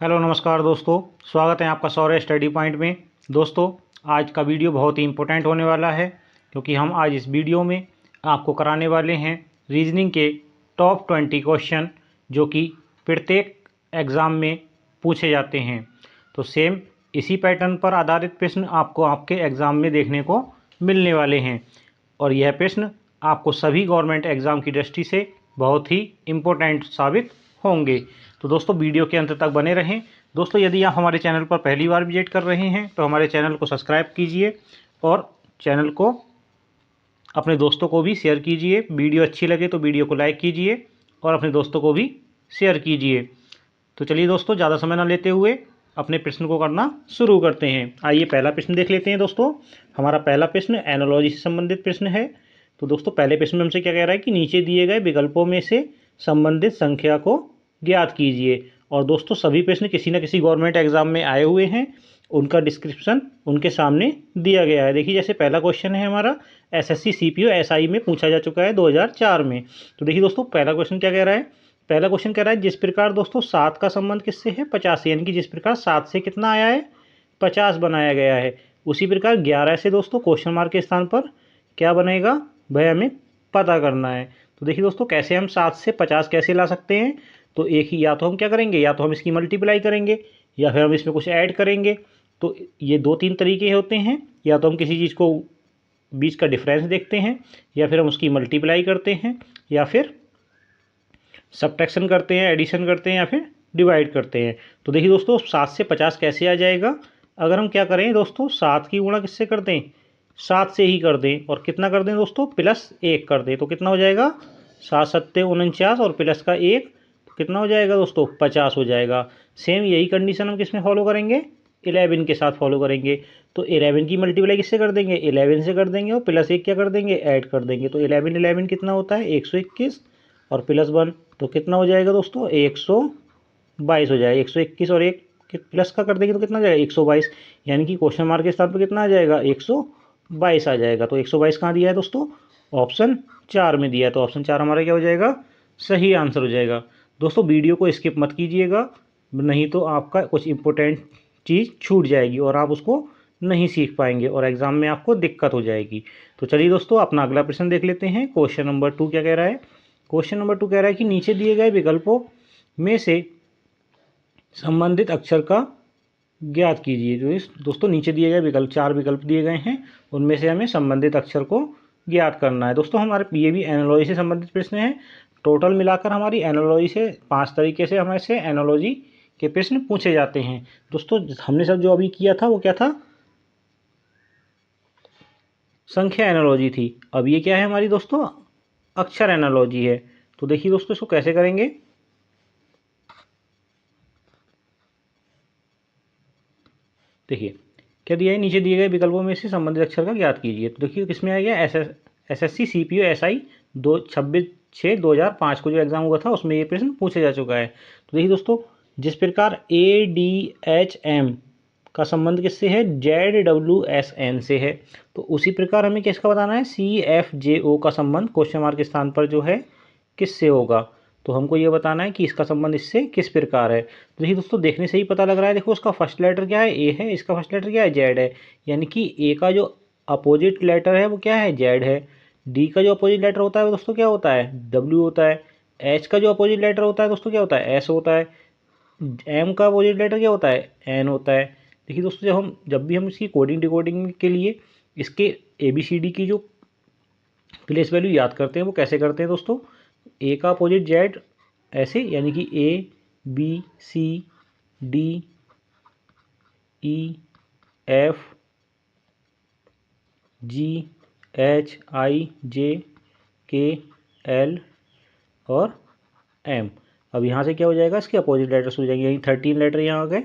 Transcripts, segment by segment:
Hello नमस्कार दोस्तों, स्वागत है आपका सौर्य स्टडी पॉइंट में। दोस्तों, आज का वीडियो बहुत ही इम्पोर्टेंट होने वाला है क्योंकि हम आज इस वीडियो में आपको कराने वाले हैं रीजनिंग के टॉप 20 क्वेश्चन जो कि प्रत्येक एग्ज़ाम में पूछे जाते हैं। तो सेम इसी पैटर्न पर आधारित प्रश्न आपको आपके एग्ज़ाम में देखने को मिलने वाले हैं और यह प्रश्न आपको सभी गवर्नमेंट एग्ज़ाम की दृष्टि से बहुत ही इम्पोर्टेंट साबित होंगे। तो दोस्तों, वीडियो के अंत तक बने रहें। दोस्तों, यदि आप हमारे चैनल पर पहली बार विजिट कर रहे हैं तो हमारे चैनल को सब्सक्राइब कीजिए और चैनल को अपने दोस्तों को भी शेयर कीजिए। वीडियो अच्छी लगे तो वीडियो को लाइक कीजिए और अपने दोस्तों को भी शेयर कीजिए। तो चलिए दोस्तों, ज़्यादा समय ना लेते हुए अपने प्रश्न को करना शुरू करते हैं। आइए पहला प्रश्न देख लेते हैं। दोस्तों, हमारा पहला प्रश्न एनालॉजी से संबंधित प्रश्न है। तो दोस्तों, पहले प्रश्न में हमसे क्या कह रहा है कि नीचे दिए गए विकल्पों में से संबंधित संख्या को ज्ञात कीजिए। और दोस्तों, सभी प्रश्न किसी न किसी गवर्नमेंट एग्जाम में आए हुए हैं, उनका डिस्क्रिप्शन उनके सामने दिया गया है। देखिए, जैसे पहला क्वेश्चन है हमारा एसएससी सीपीओ एसआई में पूछा जा चुका है 2004 में। तो देखिए दोस्तों, पहला क्वेश्चन क्या कह रहा है। पहला क्वेश्चन कह रहा है जिस प्रकार दोस्तों 7 का संबंध किससे है, 50 से, यानी कि जिस प्रकार 7 से कितना आया है, 50 बनाया गया है, उसी प्रकार 11 से दोस्तों क्वेश्चन मार्क के स्थान पर क्या बनेगा, वह हमें पता करना है। तो देखिए दोस्तों, कैसे हम 7 से 50 कैसे ला सकते हैं। तो एक ही, या तो हम क्या करेंगे, या तो हम इसकी मल्टीप्लाई करेंगे या फिर हम इसमें कुछ ऐड करेंगे। तो ये 2-3 तरीके होते हैं। या तो हम किसी चीज़ को बीच का डिफरेंस देखते हैं, या फिर हम उसकी मल्टीप्लाई करते हैं, या फिर सब्ट्रैक्शन करते हैं, एडिशन करते हैं, या फिर डिवाइड करते हैं। तो देखिए दोस्तों, 7 से 50 कैसे आ जाएगा। अगर हम क्या करें दोस्तों, 7 की गुणा किससे कर दें, 7 से ही कर दें, और कितना कर दें दोस्तों, +1 कर दें। तो कितना हो जाएगा, 7 सत्ते 49 और प्लस का 1, तो कितना हो जाएगा दोस्तों, 50 हो जाएगा। सेम यही कंडीशन हम किस में फॉलो करेंगे, 11 के साथ फॉलो करेंगे। तो 11 की मल्टीप्लाई किससे कर देंगे, 11 से कर देंगे, और +1 क्या कर देंगे, ऐड कर देंगे। तो 11 कितना होता है, 121, और +1 तो कितना हो जाएगा दोस्तों, 122 हो जाएगा। 121 और 1 प्लस का कर देंगे तो कितना हो जाएगा, 122, यानी कि क्वेश्चन मार्क के स्थान पर कितना आ जाएगा, 122 आ जाएगा। तो 122 कहाँ दिया है दोस्तों, ऑप्शन 4 में दिया है। तो ऑप्शन 4 हमारा क्या हो जाएगा, सही आंसर हो जाएगा। दोस्तों, वीडियो को स्किप मत कीजिएगा, नहीं तो आपका कुछ इंपॉर्टेंट चीज़ छूट जाएगी और आप उसको नहीं सीख पाएंगे और एग्ज़ाम में आपको दिक्कत हो जाएगी। तो चलिए दोस्तों, अपना अगला प्रश्न देख लेते हैं। क्वेश्चन नंबर 2 क्या कह रहा है। क्वेश्चन नंबर 2 कह रहा है कि नीचे दिए गए विकल्पों में से संबंधित अक्षर का ज्ञात कीजिए। जो इस दोस्तों नीचे दिए गए विकल्प, 4 विकल्प दिए गए हैं, उनमें से हमें संबंधित अक्षर को ज्ञात करना है। दोस्तों, हमारे ये भी एनालॉजी से संबंधित प्रश्न है। टोटल मिलाकर हमारी एनालॉजी से 5 तरीके से हमारे से एनालॉजी के प्रश्न पूछे जाते हैं। दोस्तों, हमने सब जो अभी किया था वो क्या था, संख्या एनालॉजी थी। अब ये क्या है हमारी दोस्तों, अक्षर एनालॉजी है। तो देखिए दोस्तों, इसको कैसे करेंगे। देखिए क्या दिया है, नीचे दिए गए विकल्पों में से संबंधित अक्षर का ज्ञात कीजिए। तो देखिए किसमें आ गया, एसएससी सीपीओ एसआई 26/6/2005 को जो एग्जाम हुआ था उसमें ये प्रश्न पूछा जा चुका है। तो देखिए दोस्तों, जिस प्रकार ADHM का संबंध किससे है, ZWSN से है, तो उसी प्रकार हमें किसका बताना है, CFJO का संबंध क्वेश्चन मार्क के स्थान पर जो है किससे होगा। तो हमको ये बताना है कि इसका संबंध इससे किस प्रकार है। तो देखिए दोस्तों, देखने से ही पता लग रहा है। देखो, उसका फर्स्ट लेटर क्या है, ए है, इसका फर्स्ट लेटर क्या है, जेड है, यानी कि ए का जो अपोजिट लेटर है वो क्या है, जेड है। डी का जो अपोजिट लेटर होता है वो दोस्तों क्या होता है, डब्ल्यू होता है। एच का जो अपोजिट लेटर होता है दोस्तों क्या होता है, एस होता है। एम का अपोजिट लेटर क्या होता है, एन होता है। देखिए दोस्तों, जब भी हम इसकी कोडिंग डिकोडिंग के लिए इसके ABCD की जो प्लेस वैल्यू याद करते हैं वो कैसे करते हैं दोस्तों, ए का अपोजिट जेड ऐसे, यानी कि ABCDEFGHIJKL और M। अब यहाँ से क्या हो जाएगा, इसके अपोजिट लेटर्स हो जाएंगे, यही 13 लेटर यहाँ आ गए।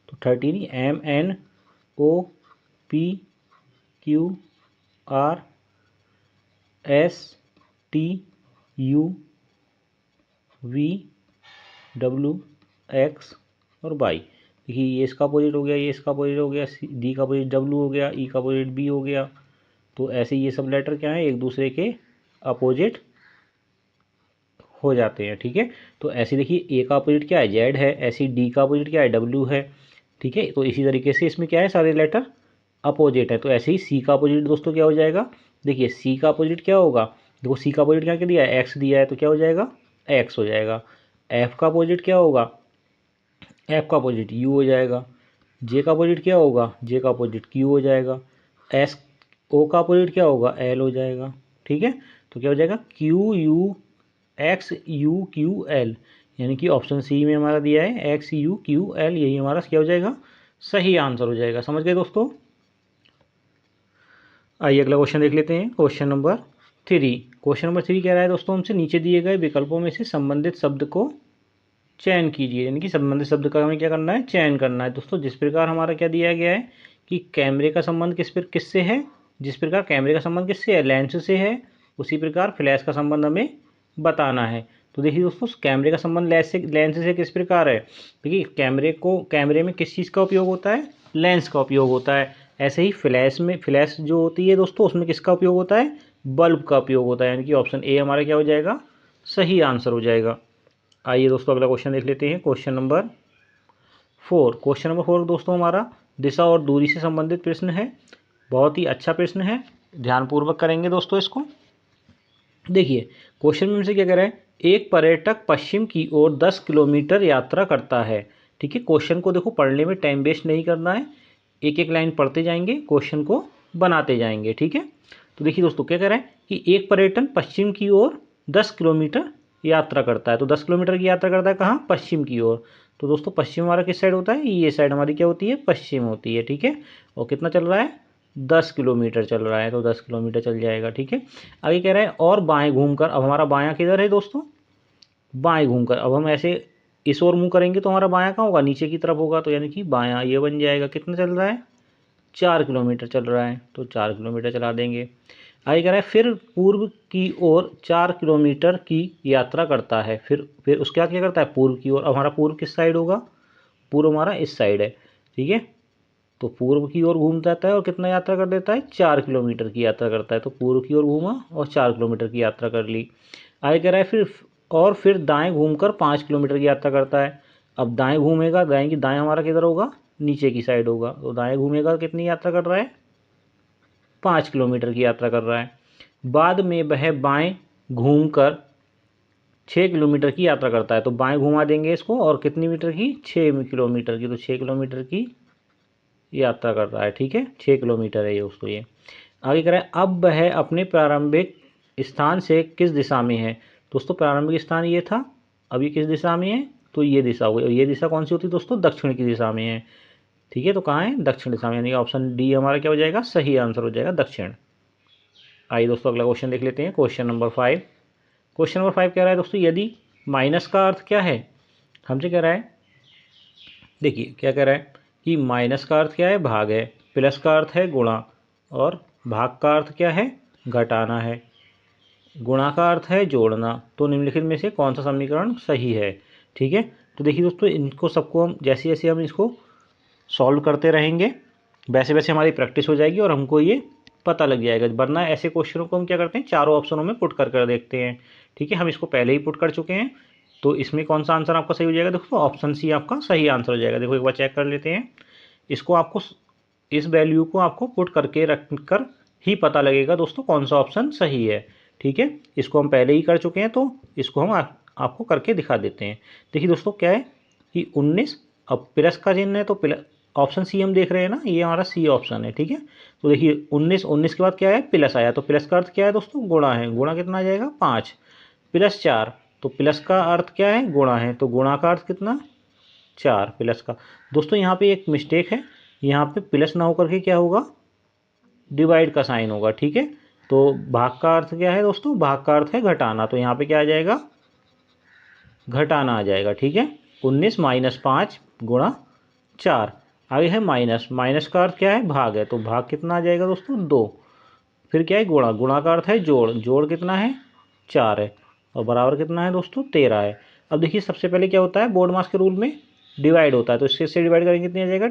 तो 13 MNOPQRSTUVWX और Y। देखिए, ये इसका अपोजिट हो गया, ये इसका अपोजिट हो गया, डी का अपोजिट W हो गया, ई का अपोजिट B हो गया। तो ऐसे ये सब लेटर क्या है, एक दूसरे के अपोजिट हो जाते हैं। ठीक है, तो ऐसे देखिए ए का अपोजिट क्या है, जेड है, ऐसे डी का अपोजिट क्या है, डब्ल्यू है। ठीक है, तो इसी तरीके से इसमें क्या है, सारे लेटर अपोजिट है। तो ऐसे ही सी का अपोजिट दोस्तों क्या हो जाएगा, देखिए सी का अपोजिट क्या होगा, देखो सी का अपोजिट क्या दिया है, एक्स दिया है, तो क्या हो जाएगा, एक्स हो जाएगा। एफ का अपोजिट क्या होगा, एफ का अपोजिट यू हो जाएगा। जे का अपोजिट क्या होगा, जे का अपोजिट क्यू हो जाएगा। एस ओ का अपोजिट क्या होगा, एल हो जाएगा। ठीक है, तो क्या हो जाएगा, Q U x you Q L, यानी कि ऑप्शन सी में हमारा दिया है एक्स यू क्यू एल, यही हमारा क्या हो जाएगा, सही आंसर हो जाएगा। समझ गए दोस्तों। आइए अगला क्वेश्चन देख लेते हैं, क्वेश्चन नंबर 3। क्वेश्चन नंबर 3 कह रहा है दोस्तों हमसे, नीचे दिए गए विकल्पों में से संबंधित शब्द को चयन कीजिए, यानी कि संबंधित शब्द का हमें क्या करना है, चयन करना है। दोस्तों जिस प्रकार हमारा क्या दिया गया है कि कैमरे का संबंध किससे है, जिस प्रकार कैमरे का संबंध किससे है, लेंस से है, उसी प्रकार फ्लैश का संबंध हमें बताना है। तो देखिए दोस्तों कैमरे का संबंध लेंस से किस प्रकार है, देखिए कैमरे में किस चीज़ का उपयोग होता है, लेंस का उपयोग होता है। ऐसे ही फ्लैश जो होती है दोस्तों, उसमें किसका उपयोग होता है, बल्ब का उपयोग होता है, यानी कि ऑप्शन ए हमारा क्या हो जाएगा, सही आंसर हो जाएगा। आइए दोस्तों अगला क्वेश्चन देख लेते हैं, क्वेश्चन नंबर 4। क्वेश्चन नंबर 4 दोस्तों हमारा दिशा और दूरी से संबंधित प्रश्न है। बहुत ही अच्छा प्रश्न है, ध्यानपूर्वक करेंगे दोस्तों इसको। देखिए क्वेश्चन में हमसे क्या कह रहा है, एक पर्यटक पश्चिम की ओर 10 किलोमीटर यात्रा करता है। ठीक है, क्वेश्चन को देखो पढ़ने में टाइम वेस्ट नहीं करना है, एक एक लाइन पढ़ते जाएंगे, क्वेश्चन को बनाते जाएंगे। ठीक है, तो देखिए दोस्तों क्या कह रहा है कि एक पर्यटन पश्चिम की ओर 10 किलोमीटर यात्रा करता है। तो 10 किलोमीटर की यात्रा करता है कहाँ, पश्चिम की ओर। तो दोस्तों पश्चिम हमारा किस साइड होता है, ये साइड हमारी क्या होती है, पश्चिम होती है। ठीक है, और कितना चल रहा है, 10 किलोमीटर चल रहा है, तो 10 किलोमीटर चल जाएगा। ठीक है, आगे कह रहा है और बाएं घूमकर, अब हमारा बायां किधर है दोस्तों, बाएं घूमकर, अब हम ऐसे इस ओर मुंह करेंगे तो हमारा बायां कहाँ होगा, नीचे की तरफ होगा, तो यानी कि बायां ये बन जाएगा। कितना चल रहा है, 4 किलोमीटर चल रहा है, तो 4 किलोमीटर चला देंगे। आगे कह रहा है फिर पूर्व की ओर 4 किलोमीटर की यात्रा करता है। फिर उसके बाद क्या करता है, पूर्व की ओर। अब हमारा पूर्व किस साइड होगा, पूर्व हमारा इस साइड है। ठीक है, तो पूर्व की ओर घूम जाता है और कितना यात्रा कर देता है, 4 किलोमीटर की यात्रा करता है। तो पूर्व की ओर घूमा और 4 किलोमीटर की यात्रा कर ली। आगे कह रहा है फिर दाएं घूमकर 5 किलोमीटर की यात्रा करता है। अब दाएं घूमेगा, दाएं हमारा किधर होगा, नीचे की साइड होगा, तो दाएं घूमेगा कितनी यात्रा कर रहा है, 5 किलोमीटर की यात्रा कर रहा है। बाद में वह बाएं घूमकर 6 किलोमीटर की यात्रा करता है। तो बाएं घुमा देंगे इसको, और कितनी मीटर की, 6 किलोमीटर की, तो 6 किलोमीटर की यात्रा कर रहा है। ठीक है, 6 किलोमीटर है ये उसको। ये आगे कह रहा है अब वह अपने प्रारंभिक स्थान से किस दिशा में है। दोस्तों प्रारंभिक स्थान ये था, अब ये किस दिशा में है, तो ये दिशा हो गई, और ये दिशा कौन सी होती है दोस्तों, दक्षिण की दिशा में है। ठीक है, तो कहाँ है, दक्षिण दिशा में, यानी ऑप्शन डी हमारा क्या हो जाएगा, सही आंसर हो जाएगा, दक्षिण। आइए दोस्तों अगला क्वेश्चन देख लेते हैं, क्वेश्चन नंबर 5। क्वेश्चन नंबर 5 कह रहा है दोस्तों, यदि माइनस का अर्थ क्या है, हमसे कह रहा है, देखिए क्या कह रहा है कि माइनस का अर्थ क्या है, भाग है, प्लस का अर्थ है गुणा, और भाग का अर्थ क्या है, घटाना है, गुणा का अर्थ है जोड़ना। तो निम्नलिखित में से कौन सा समीकरण सही है। ठीक है, तो देखिए दोस्तों इनको सबको हम जैसे जैसे हम इसको सॉल्व करते रहेंगे, वैसे वैसे हमारी प्रैक्टिस हो जाएगी और हमको ये पता लग जाएगा। वरना ऐसे क्वेश्चनों को हम क्या करते हैं, चारों ऑप्शनों में पुट कर देखते हैं। ठीक है, हम इसको पहले ही पुट कर चुके हैं, तो इसमें कौन सा आंसर आपका सही हो जाएगा, देखो ऑप्शन सी आपका सही आंसर हो जाएगा। देखो एक बार चेक कर लेते हैं, इसको आपको इस वैल्यू को आपको पुट करके रख कर ही पता लगेगा दोस्तों कौन सा ऑप्शन सही है। ठीक है, इसको हम पहले ही कर चुके हैं, तो इसको हम आपको करके दिखा देते हैं। देखिए दोस्तों क्या है कि 19, अब प्लस का चिन्ह है, तो ऑप्शन सी हम देख रहे हैं ना, ये हमारा सी ऑप्शन है। ठीक है, तो देखिए 19 के बाद क्या है, प्लस आया, तो प्लस का अर्थ क्या है दोस्तों, गुणा है, गुणा कितना आ जाएगा, 5 प्लस 4, तो प्लस का अर्थ क्या है, गुणा है, तो गुणा का अर्थ कितना, 4 प्लस का। दोस्तों यहाँ पे एक मिस्टेक है, यहाँ पे प्लस ना होकर के क्या होगा, डिवाइड का साइन होगा। ठीक है, तो भाग का अर्थ क्या है दोस्तों, भाग का अर्थ है घटाना, तो यहाँ पे क्या आ जाएगा, घटाना आ जाएगा। ठीक है, 19 माइनस 5 गुणा 4। आगे है माइनस, माइनस का अर्थ क्या है, भाग है, तो भाग कितना आ जाएगा दोस्तों, 2। फिर क्या है, गुणा, गुणा का अर्थ है जोड़, जोड़ कितना है, 4 है, और बराबर कितना है दोस्तों, 13 है। अब देखिए सबसे पहले क्या होता है, बोर्ड मास के रूल में डिवाइड होता है, तो इससे डिवाइड करेंगे कितनी आ जाएगा,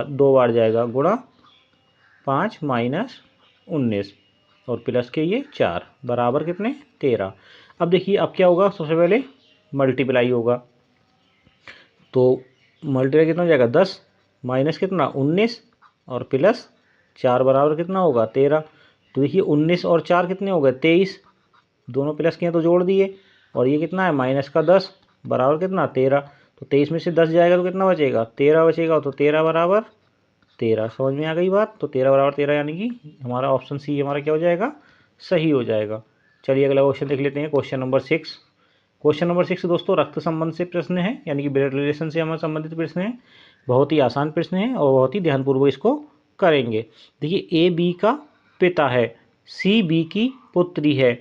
2 बार जाएगा, गुणा 5 माइनस 19 और प्लस के ये 4 बराबर कितने, 13। अब देखिए अब क्या होगा, सबसे पहले मल्टीप्लाई होगा, तो मल्टीप्लाई कितना हो जाएगा 10 माइनस कितना 19 और प्लस 4 बराबर कितना होगा 13। तो देखिए 19 और 4 कितने हो गए 23, दोनों प्लस किए तो जोड़ दिए, और ये कितना है माइनस का 10 बराबर कितना 13। तो 23 में से 10 जाएगा तो कितना बचेगा 13 बचेगा, तो 13 बराबर 13। समझ में आ गई बात। तो 13 बराबर 13 यानी कि हमारा ऑप्शन सी हमारा क्या हो जाएगा, सही हो जाएगा। चलिए अगला क्वेश्चन देख लेते हैं, क्वेश्चन नंबर 6। क्वेश्चन नंबर 6 दोस्तों रक्त संबंध से प्रश्न है, यानी कि ब्लड रिलेशन से हमारे संबंधित प्रश्न है। बहुत ही आसान प्रश्न है और बहुत ही ध्यानपूर्वक इसको करेंगे। देखिए ए बी का पिता है, सी बी की पुत्री है,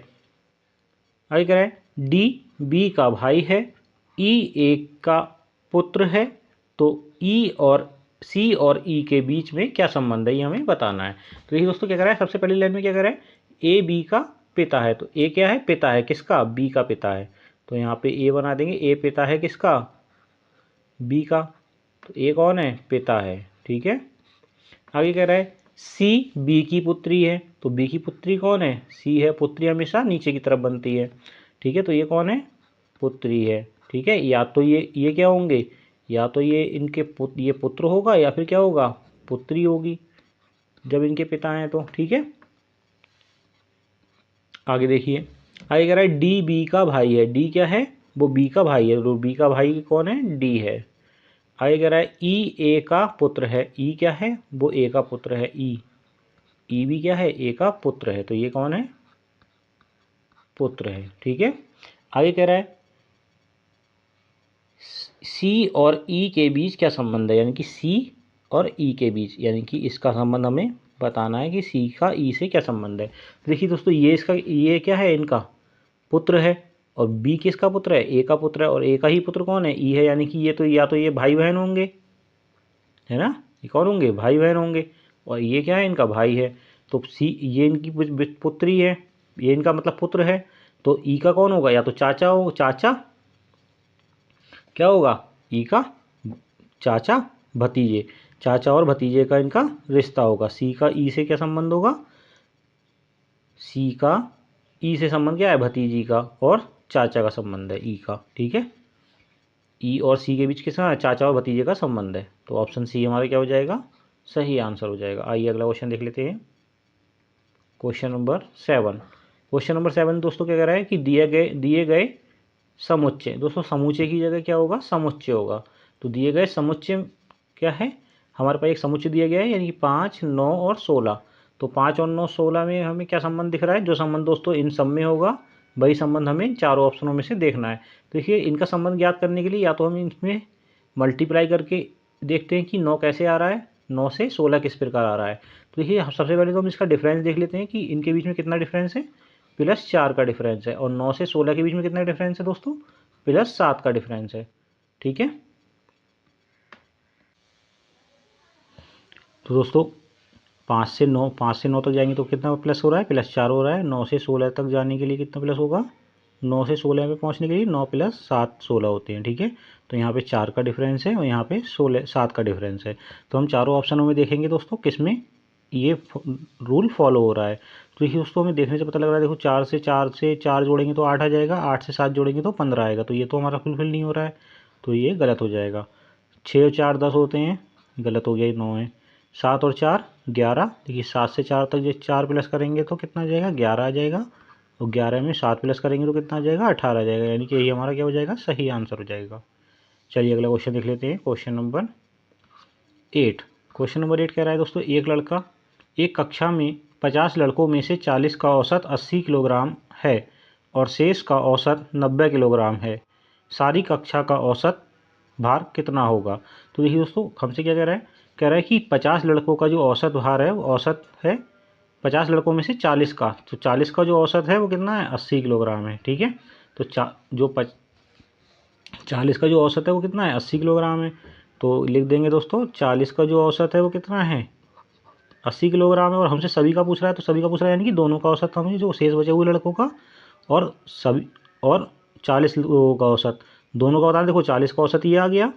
आगे कह रहा है डी बी का भाई है, ई ए का पुत्र है, तो ई और सी और ई के बीच में क्या संबंध है ये हमें बताना है। तो देखिए दोस्तों क्या कर रहा है, सबसे पहली लाइन में क्या कर रहा है, ए बी का पिता है, तो ए क्या है पिता है किसका, बी का पिता है, तो यहाँ पे ए बना देंगे, ए पिता है किसका बी का, तो ए कौन है पिता है, ठीक है। आगे कह रहा है सी बी की पुत्री है, तो बी की पुत्री कौन है, सी है, पुत्री हमेशा नीचे की तरफ बनती है, ठीक है, तो ये कौन है पुत्री है, ठीक है। या तो ये क्या होंगे, या तो ये इनके ये पुत्र होगा या फिर क्या होगा पुत्री होगी जब इनके पिता हैं तो, ठीक है। आगे देखिए आगे कह रहा है डी बी का भाई है, डी क्या है वो बी का भाई है, तो बी का भाई कौन है डी है। आगे कह रहा है ई ए का पुत्र है, ई क्या है वो ए का पुत्र है, ई भी क्या है ए का पुत्र है, तो ये कौन है पुत्र है, ठीक है। आगे कह रहा है सी और ई के बीच क्या संबंध है, यानी कि सी और ई के बीच, यानी कि इसका संबंध हमें बताना है कि सी का ई से क्या संबंध है। देखिए दोस्तों ये क्या है इनका पुत्र है, और बी किसका पुत्र है ए का पुत्र है, और ए का ही पुत्र कौन है ई है, यानी कि ये तो या तो ये भाई बहन होंगे, है ना, ये कौन होंगे भाई बहन होंगे, और ये क्या है इनका भाई है, तो सी ये इनकी पुत्री है, ये इनका मतलब पुत्र है, तो ई का कौन होगा या तो चाचा हो, चाचा क्या होगा ई का चाचा भतीजे, चाचा और भतीजे का इनका रिश्ता होगा। सी का ई से क्या संबंध होगा, सी का ई से संबंध क्या है भतीजी का, और चाचा का संबंध है ई का, ठीक है। ई और सी के बीच किसका चाचा और भतीजे का संबंध है, तो ऑप्शन सी हमारा क्या हो जाएगा सही आंसर हो जाएगा। आइए अगला क्वेश्चन देख लेते हैं, क्वेश्चन नंबर 7। क्वेश्चन नंबर 7 दोस्तों क्या कह रहा है कि दिए गए समुच्चय, दोस्तों समुच्चय की जगह क्या होगा समुच्चय होगा, तो दिए गए समुच्चय क्या है, हमारे पास एक समुच्चय दिया गया है यानी कि 5, 9 और 16, तो 5 और 9 16 में हमें क्या संबंध दिख रहा है, जो संबंध दोस्तों इन सब में होगा वही संबंध हमें चारों ऑप्शनों में से देखना है। देखिए इनका संबंध ज्ञात करने के लिए या तो हम इसमें मल्टीप्लाई करके देखते हैं कि 9 कैसे आ रहा है, 9 से 16 किस प्रकार आ रहा है। तो देखिए सबसे पहले तो हम इसका डिफरेंस देख लेते हैं कि इनके बीच में कितना डिफरेंस है, +4 का डिफरेंस है, और 9 से 16 के बीच में कितना डिफरेंस है दोस्तों +7 का डिफरेंस है, ठीक है। तो दोस्तों 5 से 9 तक जाएंगे तो कितना प्लस हो रहा है +4 हो रहा है, 9 से 16 तक जाने के लिए कितना प्लस होगा, 9 से 16 में पहुंचने के लिए 9 + 7 16 होते हैं, ठीक है। तो यहाँ पे 4 का डिफरेंस है और यहाँ पे 7 का डिफरेंस है, तो हम चारों ऑप्शनों में देखेंगे दोस्तों किसमें ये रूल फॉलो हो रहा है। तो देखिए दोस्तों हमें देखने से पता लग रहा है, देखो 4 से 4 जोड़ेंगे तो 8 आ जाएगा, 8 से 7 जोड़ेंगे तो 15 आएगा, तो ये तो हमारा फुलफिल नहीं हो रहा है, तो ये गलत हो जाएगा। 6 और 4 10 होते हैं, गलत हो गया, 9 है। 7 और 4 11, देखिए 7 से 4 तक जो 4 प्लस करेंगे तो कितना आ जाएगा 11 आ जाएगा, और 11 में 7 प्लस करेंगे तो कितना आ जाएगा 18 आ जाएगा, यानी कि यही हमारा क्या हो जाएगा सही आंसर हो जाएगा। चलिए अगला क्वेश्चन देख लेते हैं, क्वेश्चन नंबर 8। क्वेश्चन नंबर 8 कह रहा है दोस्तों एक लड़का एक कक्षा में 50 लड़कों में से 40 का औसत 80 किलोग्राम है और शेष का औसत 90 किलोग्राम है, सारी कक्षा का औसत भार कितना होगा। तो देखिए दोस्तों हमसे क्या कह रहा है कि 50 लड़कों का जो औसत भार है वो औसत है 50 लड़कों में से 40 का, तो 40 का जो औसत है वो कितना है 80 किलोग्राम है, ठीक है। तो 40 का जो औसत है वो कितना है 80 किलोग्राम है, तो लिख देंगे दोस्तों 40 का जो औसत है वो कितना है 80 किलोग्राम है, और हमसे सभी का पूछ रहा है, तो सभी का पूछ रहा है यानी कि दोनों का औसत हमें जो शेष बचे हुए लड़कों का और सभी और 40 लोगों का औसत दोनों का बता दें। देखो 40 का औसत ये आ गया,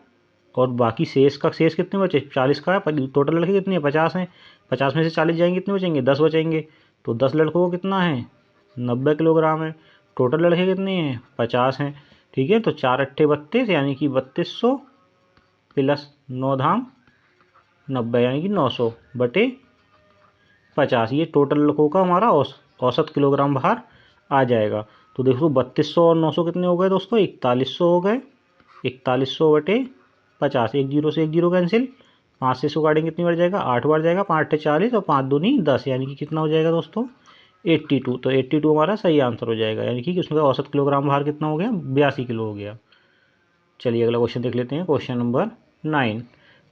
और बाकी शेष कितने बचे 40 का है, टोटल लड़के कितने हैं 50 हैं, 50 में से 40 जाएंगे कितने बचेंगे 10 बचेंगे, तो 10 लड़कों को कितना है 90 किलोग्राम है। टोटल लड़के कितने हैं 50 हैं। ठीक है, तो 4 अट्ठे 32 यानी कि 3200 प्लस 9 धाम 90 यानी कि 900 बटे 50। ये टोटल लड़कों का हमारा औसत किलोग्राम भार आ जाएगा। तो देखो 3200 और 900 कितने हो गए दोस्तों 4100 हो गए। 4100 बटे 50, एक जीरो से एक जीरो कैंसिल, 5 से 100 काटेंगे कितनी बार जाएगा 8 बार जाएगा, 5 अट्ठे 40 और 5 दूनी 10 यानी कि कितना हो जाएगा दोस्तों 82। तो 82 हमारा सही आंसर हो जाएगा, यानी कि उसमें औसत किलोग्राम भार कितना हो गया 82 किलो हो गया। चलिए अगला क्वेश्चन देख लेते हैं, क्वेश्चन नंबर 9।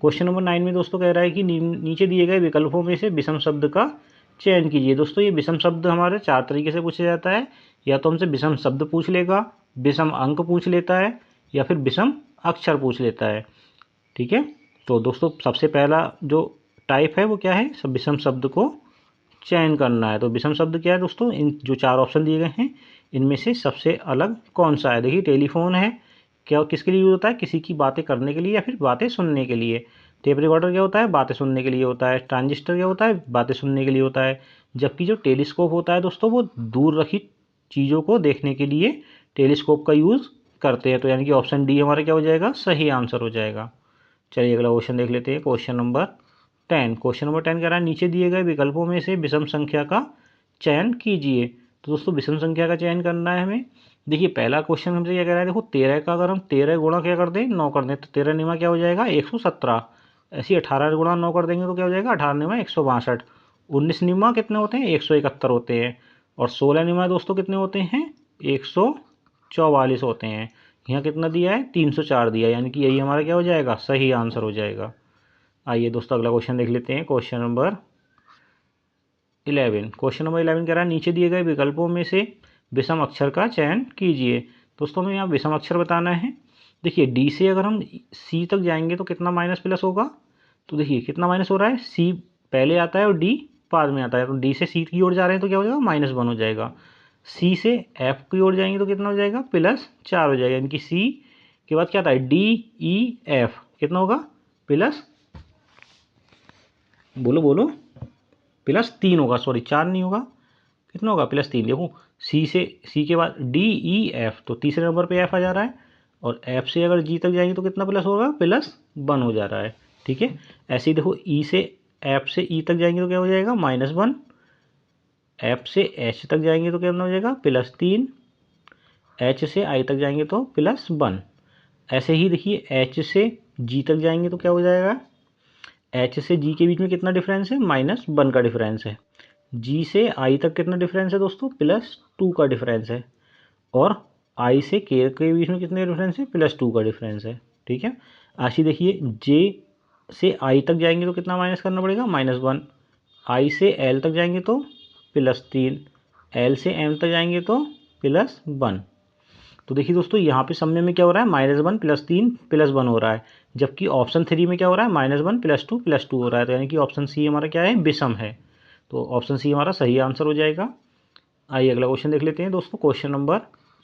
क्वेश्चन नंबर 9 में दोस्तों कह रहा है कि नीचे दिए गए विकल्पों में से विषम शब्द का चयन कीजिए। दोस्तों ये विषम शब्द हमारे 4 तरीके से पूछा जाता है, या तो हमसे विषम शब्द पूछ लेगा, विषम अंक पूछ लेता है, या फिर विषम अक्षर पूछ लेता है। ठीक है, तो दोस्तों सबसे पहला जो टाइप है वो क्या है, सब विषम शब्द को चयन करना है। तो विषम शब्द क्या है दोस्तों, इन जो 4 ऑप्शन दिए गए हैं इनमें से सबसे अलग कौन सा है। देखिए टेलीफोन है, क्या किसके लिए यूज होता है, किसी की बातें करने के लिए या फिर बातें सुनने के लिए। टेप रिकॉर्डर क्या होता है, बातें सुनने के लिए होता है। ट्रांजिस्टर क्या होता है, बातें सुनने के लिए होता है। जबकि जो टेलीस्कोप होता है दोस्तों वो दूर रखी चीज़ों को देखने के लिए टेलीस्कोप का यूज़ करते हैं। तो यानी कि ऑप्शन डी हमारा क्या हो जाएगा, सही आंसर हो जाएगा। चलिए अगला क्वेश्चन देख लेते हैं, क्वेश्चन नंबर 10। क्वेश्चन नंबर 10 कह रहा है नीचे दिए गए विकल्पों में से विषम संख्या का चयन कीजिए। तो दोस्तों विषम संख्या का चयन करना है हमें। देखिए पहला क्वेश्चन हमसे क्या कह रहा है, देखो 13 का अगर हम 13 गुणा क्या कर दें 9 कर दें तो 13 निमा क्या हो जाएगा 117। ऐसे 18 गुणा 9 कर देंगे तो क्या हो जाएगा 18 निमा 162। 19 निमा कितने होते हैं 171 होते हैं। और 16 निमा दोस्तों कितने होते हैं 144 होते हैं। यहाँ कितना दिया है 304 दिया है, यानी कि यही हमारा क्या हो जाएगा सही आंसर हो जाएगा। आइए दोस्तों अगला क्वेश्चन देख लेते हैं, क्वेश्चन नंबर 11। क्वेश्चन नंबर 11 कह रहा है नीचे दिए गए विकल्पों में से विषम अक्षर का चयन कीजिए। दोस्तों हमें यहाँ विषम अक्षर बताना है। देखिए डी से अगर हम सी तक जाएंगे तो कितना माइनस प्लस होगा, तो देखिए कितना माइनस हो रहा है, सी पहले आता है और डी बाद में आता है। तो डी से सी की ओर जा रहे हैं तो क्या हो जाएगा -1 हो जाएगा। सी से एफ की ओर जाएंगे तो कितना हो जाएगा +4 हो जाएगा, यानी कि सी के बाद क्या आता है डी ई एफ कितना होगा प्लस, बोलो बोलो +3 होगा, सॉरी 4 नहीं होगा, कितना होगा +3। देखो सी से सी के बाद डी ई एफ, तो तीसरे नंबर पे एफ आ जा रहा है। और एफ से अगर जी तक जाएंगे तो कितना प्लस होगा +1 हो जा रहा है। ठीक है, ऐसे ही देखो ई से एफ से ई तक जाएंगे तो क्या हो जाएगा -1। एफ से एच तक जाएंगे तो क्या हो जाएगा +3। एच से आई तक जाएंगे तो +1। ऐसे ही देखिए एच से जी तक जाएंगे तो क्या हो जाएगा, एच से जी के बीच में कितना डिफरेंस है -1 का डिफरेंस है। जी से आई तक कितना डिफरेंस है दोस्तों +2 का डिफरेंस है। और आई से के बीच में कितने डिफरेंस है +2 का डिफरेंस है। ठीक है, ऐसी देखिए जे से आई तक जाएंगे तो कितना माइनस करना पड़ेगा -1। आई से एल तक जाएंगे तो +3। एल से एम तक जाएंगे तो +1। तो देखिए दोस्तों यहाँ पे समय में क्या हो रहा है -1 +3 +1 हो रहा है, जबकि ऑप्शन 3 में क्या हो रहा है -1 +2 +2 हो रहा है। तो यानी कि ऑप्शन सी हमारा क्या है विषम है। तो ऑप्शन सी हमारा सही आंसर हो जाएगा। आइए अगला क्वेश्चन देख लेते हैं दोस्तों, क्वेश्चन नंबर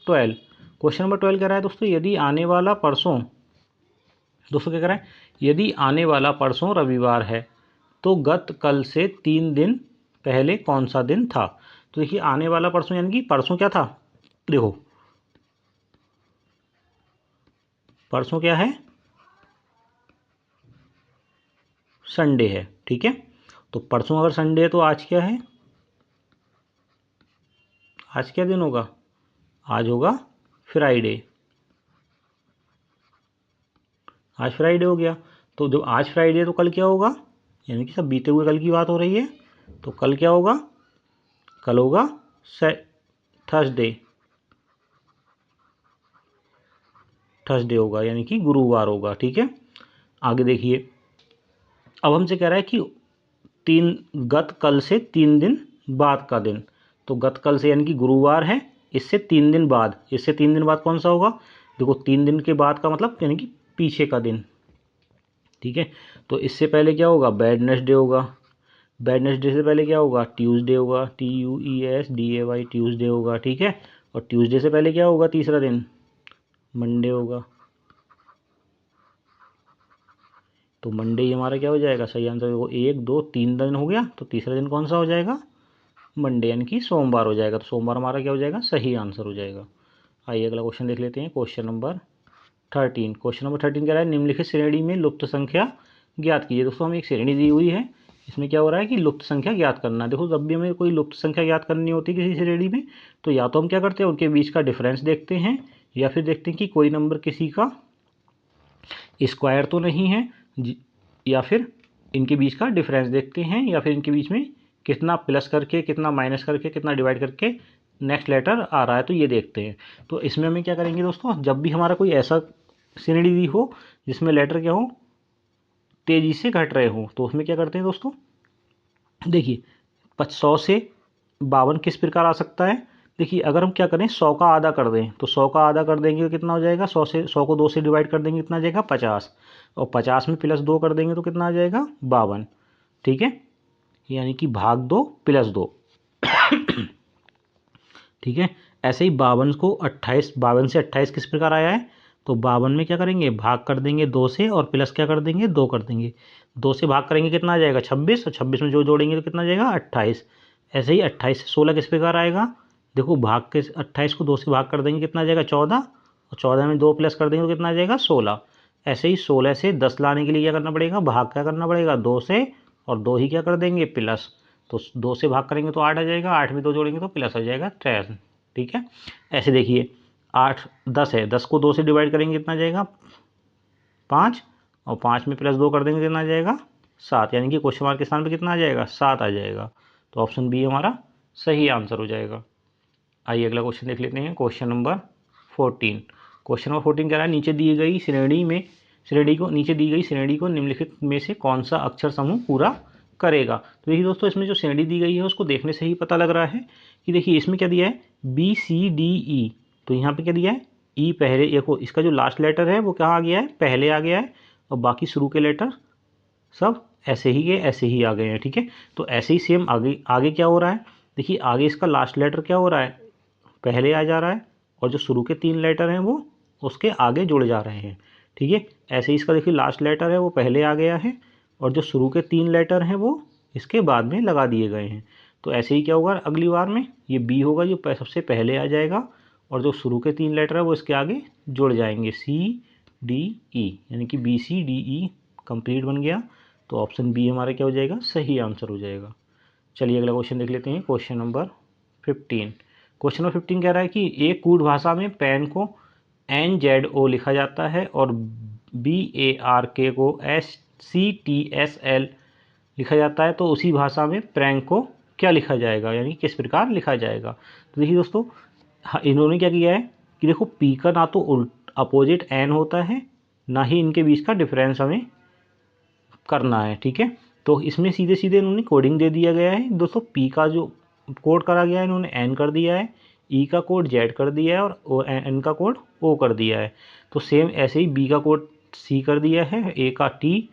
12। क्वेश्चन नंबर 12 कह रहा है दोस्तों यदि आने वाला परसों, दोस्तों क्या कह रहा है यदि आने वाला परसों रविवार है तो गत कल से 3 दिन पहले कौन सा दिन था। तो देखिए आने वाला परसों यानी कि परसों क्या था, देखो परसों क्या है संडे है। ठीक है, तो परसों अगर संडे है तो आज क्या है, आज क्या दिन होगा, आज होगा फ्राइडे। आज फ्राइडे हो गया, तो जब आज फ्राइडे है तो कल क्या होगा, यानी कि सब बीते हुए कल की बात हो रही है। तो कल क्या होगा, कल होगा थर्सडे, थर्सडे होगा यानी कि गुरुवार होगा। ठीक है, आगे देखिए अब हमसे कह रहा है कि गत कल से 3 दिन बाद का दिन। तो गत कल से यानी कि गुरुवार है, इससे 3 दिन बाद, इससे 3 दिन बाद कौन सा होगा, देखो 3 दिन के बाद का मतलब यानी कि पीछे का दिन। ठीक है, तो इससे पहले क्या होगा वेडनेसडे होगा, वेडनेसडे से पहले क्या होगा ट्यूसडे होगा, TUESDAY ट्यूसडे होगा। ठीक है, और ट्यूसडे से पहले क्या होगा तीसरा दिन मंडे होगा। तो मंडे ही हमारा क्या हो जाएगा सही आंसर, देखो 1 2 3 दिन हो गया, तो तीसरा दिन कौन सा हो जाएगा मंडे यानी कि सोमवार हो जाएगा। तो सोमवार हमारा क्या हो जाएगा, सही आंसर हो जाएगा। आइए अगला क्वेश्चन देख लेते हैं, क्वेश्चन नंबर 13। क्वेश्चन नंबर 13 कह रहा है निम्नलिखित श्रेणी में लुप्त संख्या ज्ञात कीजिए। दोस्तों हमें एक श्रेणी दी हुई है, इसमें क्या हो रहा है कि लुप्त संख्या ज्ञात करना है। देखो जब भी हमें कोई लुप्त संख्या ज्ञात करनी होती है किसी श्रेणी में, तो या तो हम क्या करते हैं उनके बीच का डिफरेंस देखते हैं, या फिर देखते हैं कि कोई नंबर किसी का स्क्वायर तो नहीं है, या फिर इनके बीच का डिफरेंस देखते हैं, या फिर इनके बीच में कितना प्लस करके, कितना माइनस करके, कितना डिवाइड करके नेक्स्ट लेटर आ रहा है, तो ये देखते हैं। तो इसमें हमें क्या करेंगे दोस्तों, जब भी हमारा कोई ऐसा श्रेणी दी हो जिसमें लेटर क्या हो, तेजी से घट रहे हो, तो उसमें क्या करते हैं दोस्तों, देखिए 100 से 52 किस प्रकार आ सकता है। देखिए अगर हम क्या करें 100 का आधा कर दें, तो 100 का आधा कर देंगे तो कितना हो जाएगा, 100 को 2 से डिवाइड कर देंगे कितना आ जाएगा 50, और 50 में प्लस 2 कर देंगे तो कितना आ जाएगा 52। ठीक है, यानी कि भाग 2 प्लस 2। ठीक है, ऐसे ही 52 को 28, 52 से 28 किस प्रकार आया है, तो 52 में क्या करेंगे भाग कर देंगे 2 से, और प्लस क्या कर देंगे 2 कर देंगे। 2 से भाग करेंगे कितना आ जाएगा 26, और 26 में जो जोड़ेंगे तो कितना आ जाएगा 28। ऐसे ही 28 से 16 किस प्रकार आएगा, देखो भाग के 28 को 2 से भाग कर देंगे कितना आ जाएगा 14, और 14 में 2 प्लस कर देंगे तो कितना आ जाएगा 16। ऐसे ही 16 से 10 लाने के लिए क्या करना पड़ेगा, भाग क्या करना पड़ेगा 2 से, और 2 ही क्या कर देंगे प्लस, तो 2 से भाग करेंगे तो 8 आ जाएगा, 8 में 2 जोड़ेंगे तो प्लस आ जाएगा 10। ठीक है, ऐसे देखिए 8 10 है, 10 को 2 से डिवाइड करेंगे कितना आ जाएगा 5, और 5 में प्लस 2 कर देंगे कितना आ जाएगा 7, यानी कि क्वेश्चन मार्क के स्थान पर कितना आ जाएगा 7 आ जाएगा। तो ऑप्शन बी हमारा सही आंसर हो जाएगा। आइए अगला क्वेश्चन देख लेते हैं, क्वेश्चन नंबर 14। क्वेश्चन नंबर 14 कह रहा है नीचे दी गई श्रेणी को निम्नलिखित में से कौन सा अक्षर समूह पूरा करेगा। तो देखिए दोस्तों इसमें जो श्रेणी दी गई है उसको देखने से ही पता लग रहा है कि देखिए इसमें क्या दिया है BCDE, तो यहाँ पे क्या दिया है ई पहले, देखो इसका जो लास्ट लेटर है वो कहाँ आ गया है पहले आ गया है, और बाकी शुरू के लेटर सब ऐसे ही आ गए हैं। ठीक है, तो ऐसे ही सेम आगे आगे क्या हो रहा है, देखिए आगे इसका लास्ट लेटर क्या हो रहा है पहले आ जा रहा है, और जो शुरू के 3 लेटर हैं वो उसके आगे जुड़ जा रहे हैं। ठीक है, ऐसे ही इसका देखिए लास्ट लेटर है वो पहले आ गया है, और जो शुरू के 3 लेटर हैं वो इसके बाद में लगा दिए गए हैं। तो ऐसे ही क्या होगा अगली बार में, ये बी होगा जो सबसे पहले आ जाएगा, और जो शुरू के 3 लेटर है वो इसके आगे जुड़ जाएंगे CDE, यानी कि BCDE कंप्लीट बन गया। तो ऑप्शन बी हमारा क्या हो जाएगा सही आंसर हो जाएगा। चलिए अगला क्वेश्चन देख लेते हैं, क्वेश्चन नंबर 15। क्वेश्चन नंबर 15 कह रहा है कि एक कूट भाषा में पेन को NZO लिखा जाता है और BARK को SCTSL लिखा जाता है, तो उसी भाषा में प्रैंक को क्या लिखा जाएगा, यानी किस प्रकार लिखा जाएगा। तो देखिए दोस्तों इन्होंने क्या किया है कि देखो पी का ना तो अपोजिट एन होता है, ना ही इनके बीच का डिफरेंस हमें करना है। ठीक है, तो इसमें सीधे सीधे इन्होंने कोडिंग दे दिया गया है दोस्तों, पी का जो कोड करा गया है इन्होंने एन कर दिया है, ई का कोड जेड कर दिया है, और एन का कोड ओ कर दिया है। तो सेम ऐसे ही बी का कोड सी कर दिया है, ए का टी,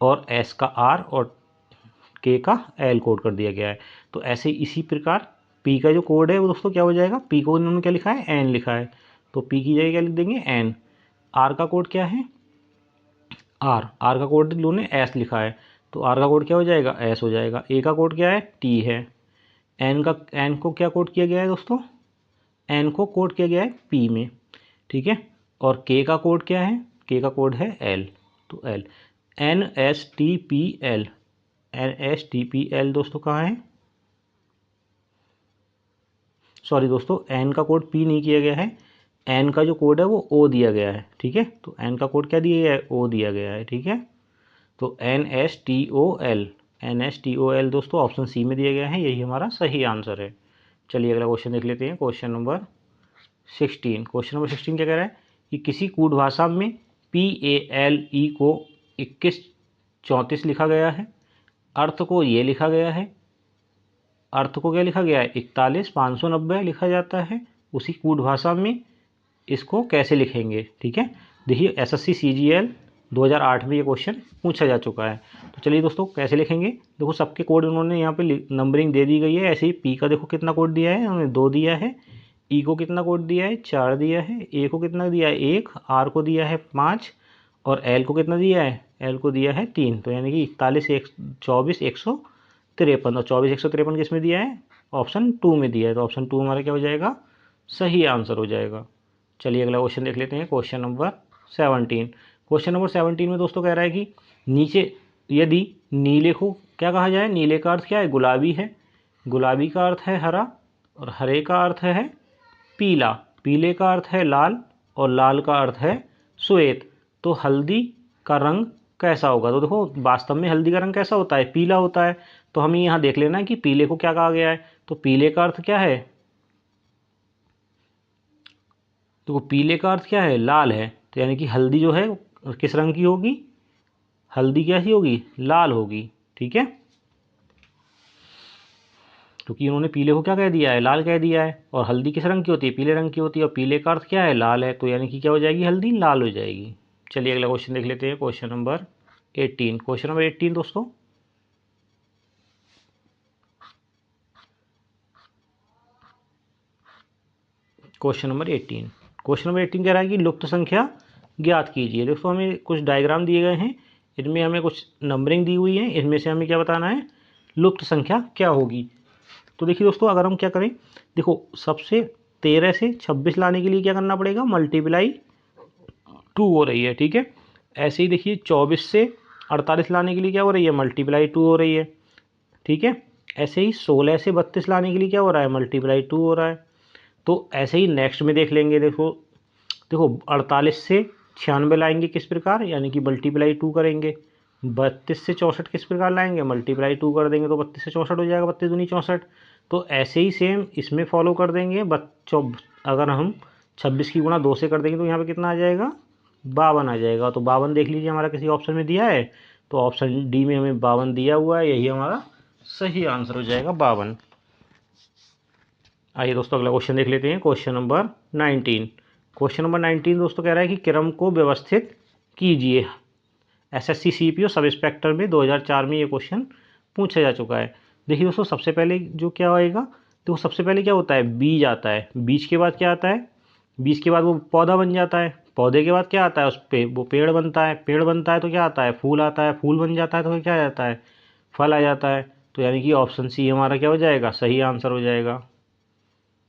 और एस का आर, और के का एल कोड कर दिया गया है। तो ऐसे इसी प्रकार पी का जो कोड है वो दोस्तों क्या हो जाएगा, पी को इन्होंने क्या लिखा है एन लिखा है, तो पी की जगह क्या लिख देंगे एन। आर का कोड क्या है आर का कोड इन्होंने एस लिखा है, तो आर का कोड क्या हो जाएगा एस हो जाएगा। ए का कोड क्या है टी है, एन को क्या कोड किया गया है दोस्तों, एन को कोड किया गया है पी में। ठीक है, और के का कोड क्या है, के का कोड है एल, तो एल NSTPL, NSTPL दोस्तों कहाँ है, सॉरी दोस्तों एन का कोड पी नहीं किया गया है, एन का जो कोड है वो ओ दिया गया है। ठीक है, तो एन का कोड क्या दिया गया है ओ दिया गया है। ठीक है, तो NSTOL दोस्तों ऑप्शन सी में दिया गया है, यही हमारा सही आंसर है। चलिए अगला क्वेश्चन देख लेते हैं, क्वेश्चन नंबर 16। क्वेश्चन नंबर 16 क्या कह रहा है कि किसी कूट भाषा में PALE को 2134 लिखा गया है, अर्थ को ये लिखा गया है, अर्थ को क्या लिखा गया है 41590 लिखा जाता है, उसी कूट भाषा में इसको कैसे लिखेंगे। ठीक है, देखिए SSC CGL 2008 में ये क्वेश्चन पूछा जा चुका है। तो चलिए दोस्तों कैसे लिखेंगे, देखो सबके कोड उन्होंने यहाँ पे नंबरिंग दे दी गई है। ऐसे ही पी का देखो कितना कोड दिया है उन्होंने 2 दिया है, ई को कितना कोड दिया है 4 दिया है, ए को कितना दिया है 1, आर को दिया है 5, और एल को कितना दिया है एल को दिया है 3। तो यानी कि 41 24 153, और 24 153 किस में दिया है ऑप्शन 2 में दिया है, तो ऑप्शन 2 हमारा क्या हो जाएगा, सही आंसर हो जाएगा। चलिए अगला क्वेश्चन देख लेते हैं, क्वेश्चन नंबर 17। क्वेश्चन नंबर 17 में दोस्तों कह रहा है कि नीचे यदि नीले को क्या कहा जाए, नीले का अर्थ क्या है, गुलाबी है, गुलाबी का अर्थ है हरा, और हरे का अर्थ है पीला, पीले का अर्थ है लाल, और लाल का अर्थ है श्वेत। तो हल्दी का रंग कैसा होगा, तो देखो वास्तव में हल्दी का रंग कैसा होता है, पीला होता है। तो हमें यहाँ देख लेना है कि पीले को क्या कहा गया है, तो पीले का अर्थ क्या है, तो पीले का अर्थ क्या है, लाल है। तो यानी कि हल्दी जो है किस रंग की होगी, हल्दी कैसी होगी, लाल होगी। ठीक है, क्योंकि इन्होंने पीले को क्या कह दिया है, लाल कह दिया है, और हल्दी किस रंग की होती है, पीले रंग की होती है, और पीले का अर्थ क्या है, लाल है। तो यानी कि क्या हो जाएगी, हल्दी लाल हो जाएगी। चलिए अगला क्वेश्चन देख लेते हैं, क्वेश्चन नंबर 18। क्वेश्चन नंबर 18 दोस्तों, क्वेश्चन नंबर 18, क्वेश्चन नंबर 18 कह रहा है कि लुप्त संख्या ज्ञात कीजिए। दोस्तों हमें कुछ डायग्राम दिए गए हैं, इनमें हमें कुछ नंबरिंग दी हुई है, इनमें से हमें क्या बताना है, लुप्त संख्या क्या होगी। तो देखिए दोस्तों, अगर हम क्या करें, देखो सबसे 13 से 26 लाने के लिए क्या करना पड़ेगा, मल्टीप्लाई 2 हो रही है। ठीक है, ऐसे ही देखिए 24 से 48 लाने के लिए क्या हो रही है, मल्टीप्लाई 2 हो रही है। ठीक है, ऐसे ही 16 से 32 लाने के लिए क्या हो रहा है, मल्टीप्लाई 2 हो रहा है। तो ऐसे ही नेक्स्ट में देख लेंगे, देखो देखो 48 से 96 लाएंगे किस प्रकार, यानी कि मल्टीप्लाई 2 करेंगे। 32 से 64 किस प्रकार लाएंगे, मल्टीप्लाई 2 कर देंगे, तो 32 से 64 हो जाएगा, 32 दूनी 64। तो ऐसे ही सेम इसमें फॉलो कर देंगे। अगर हम 26 की गुणा 2 से कर देंगे तो यहाँ पे कितना आ जाएगा, 52 आ जाएगा। तो 52 देख लीजिए हमारा किसी ऑप्शन में दिया है, तो ऑप्शन डी में हमें 52 दिया हुआ है, यही हमारा सही आंसर हो जाएगा, 52। आइए दोस्तों अगला क्वेश्चन देख लेते हैं, क्वेश्चन नंबर 19। क्वेश्चन नंबर 19 दोस्तों कह रहा है कि क्रम को व्यवस्थित कीजिए। एसएससी सीपीओ सब इंस्पेक्टर में 2004 में ये क्वेश्चन पूछा जा चुका है। देखिए दोस्तों, सबसे पहले जो क्या आएगा, तो सबसे पहले क्या होता है, बीज आता है, बीज के बाद क्या आता है, बीज के बाद वो पौधा बन जाता है, पौधे के बाद क्या आता है, उस पे वो पेड़ बनता है, पेड़ बनता है तो क्या आता है, फूल आता है, फूल बन जाता है तो फिर क्या आ जाता है, फल आ जाता है। तो यानी कि ऑप्शन सी हमारा क्या हो जाएगा, सही आंसर हो जाएगा।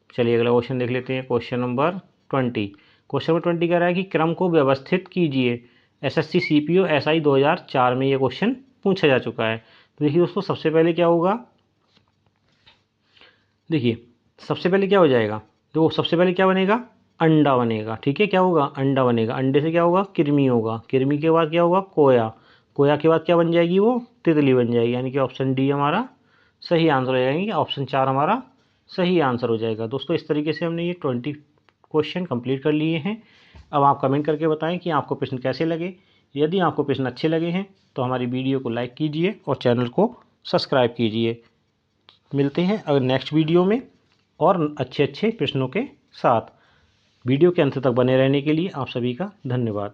चलिए अगला क्वेश्चन देख लेते हैं, क्वेश्चन नंबर 20। क्वेश्चन नंबर 20 कह रहा है कि क्रम को व्यवस्थित कीजिए। एसएससी सीपीओ एसआई 2004 में ये क्वेश्चन पूछा जा चुका है। तो देखिए दोस्तों, सबसे पहले क्या होगा, देखिए सबसे पहले क्या हो जाएगा, तो सबसे पहले क्या बनेगा, अंडा बनेगा। ठीक है, क्या होगा, अंडा बनेगा, अंडे से क्या होगा, कृमि होगा, कृमि के बाद क्या होगा, कोया, कोया के बाद क्या बन जाएगी, वो तितली बन जाएगी। यानी कि ऑप्शन डी हमारा सही आंसर हो जाएगा, ऑप्शन 4 हमारा सही आंसर हो जाएगा। दोस्तों इस तरीके से हमने ये 20 क्वेश्चन कंप्लीट कर लिए हैं। अब आप कमेंट करके बताएं कि आपको प्रश्न कैसे लगे। यदि आपको प्रश्न अच्छे लगे हैं तो हमारी वीडियो को लाइक कीजिए और चैनल को सब्सक्राइब कीजिए। मिलते हैं अगर नेक्स्ट वीडियो में और अच्छे अच्छे प्रश्नों के साथ। वीडियो के अंत तक बने रहने के लिए आप सभी का धन्यवाद।